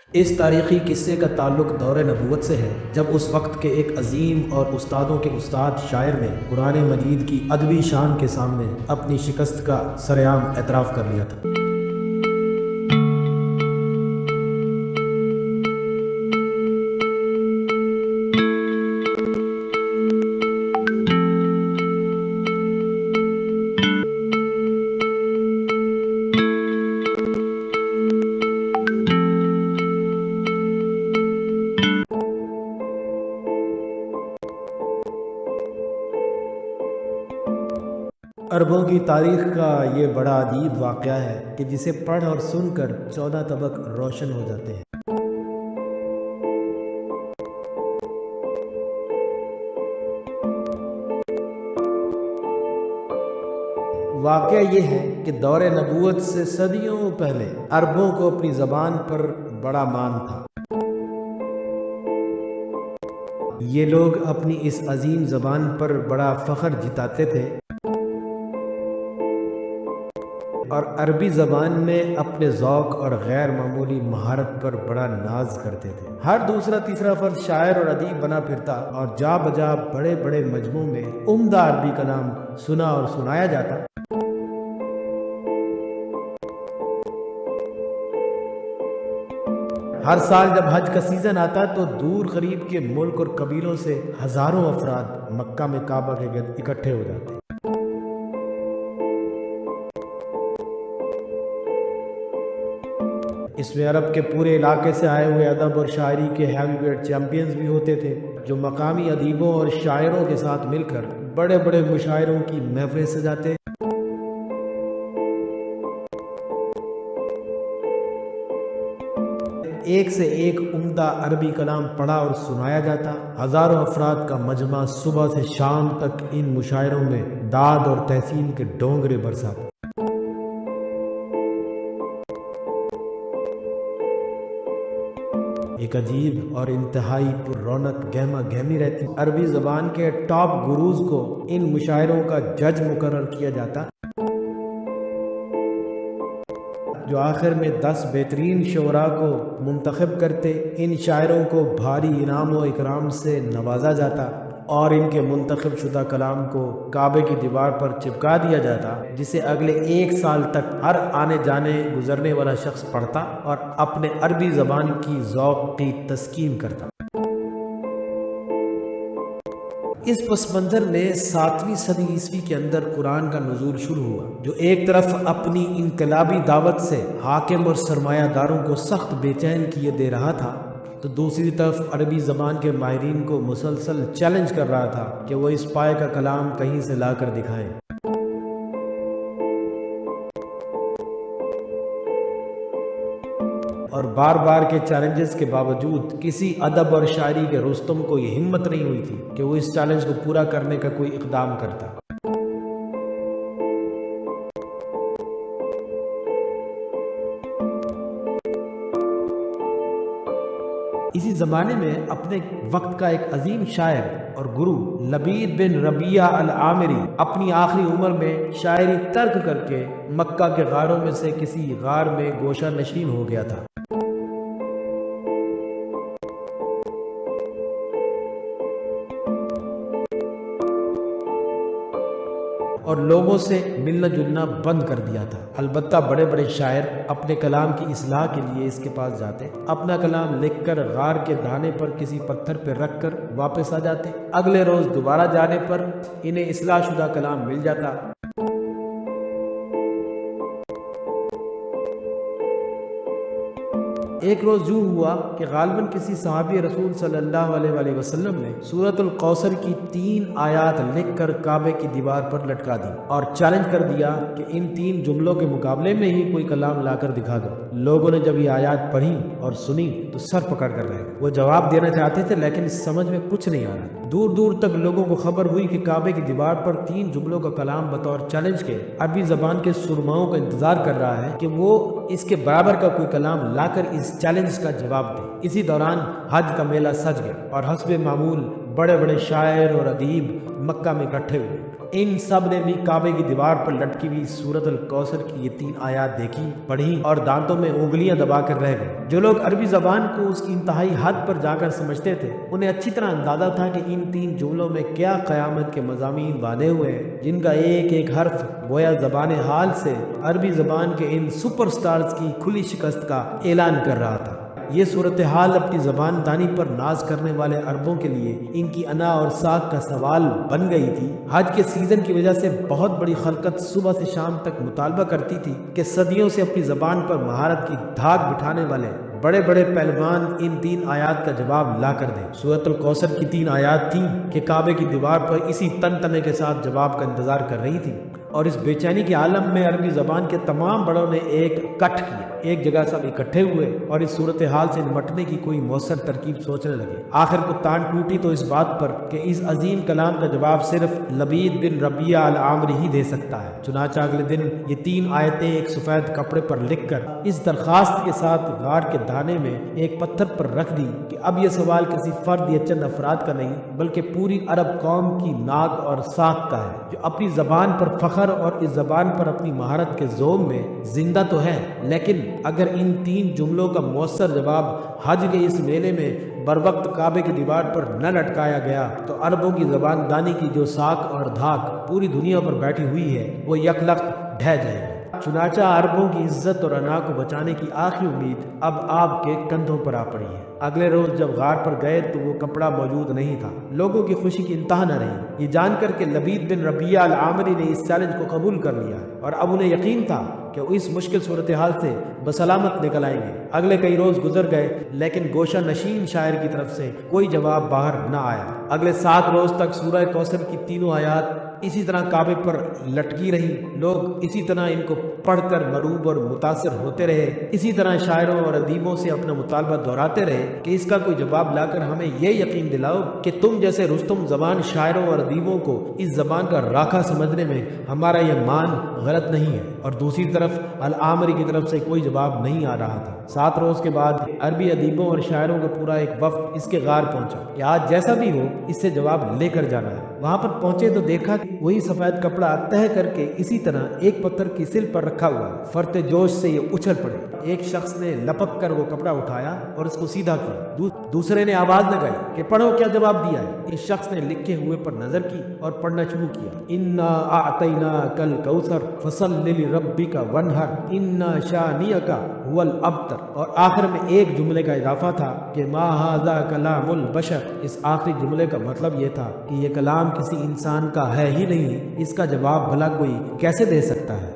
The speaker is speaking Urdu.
اس تاریخی قصے کا تعلق دور نبوت سے ہے، جب اس وقت کے ایک عظیم اور استادوں کے استاد شاعر نے قرآن مجید کی ادبی شان کے سامنے اپنی شکست کا سرعام اعتراف کر لیا تھا۔ عربوں کی تاریخ کا یہ بڑا عجیب واقعہ ہے کہ جسے پڑھ اور سن کر 14 طبق روشن ہو جاتے ہیں۔ واقعہ یہ ہے کہ دور نبوت سے صدیوں پہلے عربوں کو اپنی زبان پر بڑا مان تھا۔ یہ لوگ اپنی اس عظیم زبان پر بڑا فخر جتاتے تھے اور عربی زبان میں اپنے ذوق اور غیر معمولی مہارت پر بڑا ناز کرتے تھے۔ ہر دوسرا تیسرا فرد شاعر اور ادیب بنا پھرتا اور جا بجا بڑے بڑے مجموعوں میں عمدہ عربی کلام سنا اور سنایا جاتا۔ ہر سال جب حج کا سیزن آتا تو دور قریب کے ملک اور قبیلوں سے ہزاروں افراد مکہ میں کعبہ کے گرد اکٹھے ہو جاتے۔ اس میں عرب کے پورے علاقے سے آئے ہوئے ادب اور شاعری کے ہیوی ویٹ چیمپئنز بھی ہوتے تھے، جو مقامی ادیبوں اور شاعروں کے ساتھ مل کر بڑے بڑے مشاعروں کی محفلیں سجاتے۔ ایک سے ایک عمدہ عربی کلام پڑھا اور سنایا جاتا۔ ہزاروں افراد کا مجمع صبح سے شام تک ان مشاعروں میں داد اور تحسین کے ڈونگرے برساتا۔ ایک عجیب اور انتہائی پر رونق گہما گہمی رہتی۔ عربی زبان کے ٹاپ گروز کو ان مشاعروں کا جج مقرر کیا جاتا، جو آخر میں 10 بہترین شعراء کو منتخب کرتے۔ ان شاعروں کو بھاری انعام و اکرام سے نوازا جاتا اور ان کے منتخب شدہ کلام کو کعبے کی دیوار پر چپکا دیا جاتا، جسے اگلے 1 سال تک ہر آنے جانے گزرنے والا شخص پڑھتا اور اپنے عربی زبان کی ذوق کی تسکین کرتا۔ اس پس منظر میں 7ویں صدی عیسوی کے اندر قرآن کا نزول شروع ہوا، جو ایک طرف اپنی انقلابی دعوت سے حاکم اور سرمایہ داروں کو سخت بے چین کیے دے رہا تھا، تو دوسری طرف عربی زبان کے ماہرین کو مسلسل چیلنج کر رہا تھا کہ وہ اس پائے کا کلام کہیں سے لا کر دکھائیں۔ اور بار بار کے چیلنجز کے باوجود کسی ادب اور شاعری کے رستم کو یہ ہمت نہیں ہوئی تھی کہ وہ اس چیلنج کو پورا کرنے کا کوئی اقدام کرتا۔ اسی زمانے میں اپنے وقت کا ایک عظیم شاعر اور گرو لبید بن ربیعہ العامری اپنی آخری عمر میں شاعری ترک کر کے مکہ کے غاروں میں سے کسی غار میں گوشہ نشین ہو گیا تھا۔ اور لوگوں سے ملنا جلنا بند کر دیا تھا۔ البتہ بڑے بڑے شاعر اپنے کلام کی اصلاح کے لیے اس کے پاس جاتے، اپنا کلام لکھ کر غار کے دانے پر کسی پتھر پہ رکھ کر واپس آ جاتے۔ اگلے روز دوبارہ جانے پر انہیں اصلاح شدہ کلام مل جاتا۔ ایک روز یوں ہوا کہ غالباً کسی صحابی رسول صلی اللہ علیہ وآلہ وسلم نے سورۃ الکوثر کی 3 آیات لکھ کر کعبے کی دیوار پر لٹکا دی اور چیلنج کر دیا کہ ان 3 جملوں کے مقابلے میں ہی کوئی کلام لا کر دکھا دو۔ لوگوں نے جب یہ آیات پڑھی اور سنی تو سر پکڑ کر رہ گئے۔ وہ جواب دینا چاہتے تھے لیکن سمجھ میں کچھ نہیں آ رہا۔ دور دور تک لوگوں کو خبر ہوئی کہ کعبے کی دیوار پر 3 جملوں کا کلام بطور چیلنج کے عربی زبان کے سرماؤں کا انتظار کر رہا ہے کہ وہ اس کے برابر کا کوئی کلام لا کر اس چیلنج کا جواب دے۔ اسی دوران حج کا میلہ سج گیا اور حسب معمول بڑے بڑے شاعر اور ادیب مکہ میں اکٹھے ہوئے۔ ان سب نے بھی کعبے کی دیوار پر لٹکی ہوئی سورۃ الکوثر کی یہ 3 آیات دیکھی، پڑھی اور دانتوں میں انگلیاں دبا کر رہ گئے۔ جو لوگ عربی زبان کو اس کی انتہائی حد پر جا کر سمجھتے تھے، انہیں اچھی طرح اندازہ تھا کہ ان 3 جملوں میں کیا قیامت کے مضامین باندھے ہوئے ہیں، جن کا ایک ایک حرف گویا زبان حال سے عربی زبان کے ان سپر سٹارز کی کھلی شکست کا اعلان کر رہا تھا۔ یہ صورتحال اپنی زبان دانی پر ناز کرنے والے عربوں کے لیے ان کی انا اور ساکھ کا سوال بن گئی تھی۔ حج کے سیزن کی وجہ سے بہت بڑی خلقت صبح سے شام تک مطالبہ کرتی تھی کہ صدیوں سے اپنی زبان پر مہارت کی دھاک بٹھانے والے بڑے بڑے پہلوان ان 3 آیات کا جواب لا کر دیں۔ سورۃ الکوثر کی 3 آیات تھیں کہ کعبے کی دیوار پر اسی تن تنے کے ساتھ جواب کا انتظار کر رہی تھی، اور اس بے چینی کے عالم میں عربی زبان کے تمام بڑوں نے ایک کٹ کیا، ایک جگہ سب اکٹھے ہوئے اور اس صورتحال سے نمٹنے کی کوئی مؤثر ترکیب سوچنے لگے۔ آخر کو تان ٹوٹی تو اس بات پر کہ اس عظیم کلام کا جواب صرف لبید بن ربیہ العامری ہی دے سکتا ہے۔ چنانچہ اگلے دن یہ 3 آیتیں ایک سفید کپڑے پر لکھ کر اس درخواست کے ساتھ غار کے دانے میں ایک پتھر پر رکھ دی کہ اب یہ سوال کسی فرد یا چند افراد کا نہیں، بلکہ پوری عرب قوم کی ناک اور ساکھ کا ہے، جو اپنی زبان پر فخر اور اس زبان پر اپنی مہارت کے زوم میں زندہ تو ہے، لیکن اگر ان 3 جملوں کا مؤثر جواب حج کے اس میلے میں بروقت کعبے کی دیوار پر نہ لٹکایا گیا تو عربوں کی زبان دانی کی جو ساکھ اور دھاک پوری دنیا پر بیٹھی ہوئی ہے وہ یکلخت ڈھہ جائے گی۔ چنانچہ عربوں کی عزت اور انا کو بچانے کی آخری امید اب آپ کے کندھوں پر آ پڑی ہے۔ اگلے روز جب غار پر گئے تو وہ کپڑا موجود نہیں تھا۔ لوگوں کی خوشی کی انتہا نہ رہی، یہ جان کر کہ لبید بن ربیہ العامری نے اس چیلنج کو قبول کر لیا، اور اب انہیں یقین تھا کہ وہ اس مشکل صورتحال سے بسلامت نکل آئیں گے۔ اگلے کئی روز گزر گئے لیکن گوشہ نشین شاعر کی طرف سے کوئی جواب باہر نہ آیا۔ اگلے 7 روز تک سورہ کوثر کی 3 آیات اسی طرح کعبے پر لٹکی رہی، لوگ اسی طرح ان کو پڑھ کر مروب اور متاثر ہوتے رہے، اسی طرح شاعروں اور ادیبوں سے اپنا مطالبہ دہراتے رہے کہ اس کا کوئی جواب لا کر ہمیں یہ یقین دلاؤ کہ تم جیسے رستم زبان شاعروں اور ادیبوں کو اس زبان کا راکھا سمجھنے میں ہمارا یہ مان غلط نہیں ہے۔ اور دوسری طرف العامری کی طرف سے کوئی جواب نہیں آ رہا تھا۔ 7 روز کے بعد عربی ادیبوں اور شاعروں کا پورا ایک وفد اس کے غار پہنچا کہ آج جیسا بھی ہو اس سے جواب لے کر جانا ہے۔ وہاں پر پہنچے تو دیکھا کہ وہی سفید کپڑا تہہ کر کے اسی طرح ایک پتھر کی سل پر رکھا ہوا ہے۔ فرط جوش سے یہ اچھل پڑے۔ ایک شخص نے لپک کر وہ کپڑا اٹھایا اور اس کو سیدھا کیا، دوسرے نے آواز لگائی کہ پڑھو کیا جواب دیا ہے۔ اس شخص نے لکھے ہوئے پر نظر کی اور پڑھنا شروع کیا، انا اعطیناک الکوثر فصل لربک وانحر ان شانئک هو الابتر۔ اور آخر میں ایک جملے کا اضافہ تھا کہ ما ھذا کلام البشر۔ اس آخری جملے کا مطلب یہ تھا کہ یہ کلام کسی انسان کا ہے ہی نہیں، اس کا جواب بھلا کوئی کیسے دے سکتا ہے۔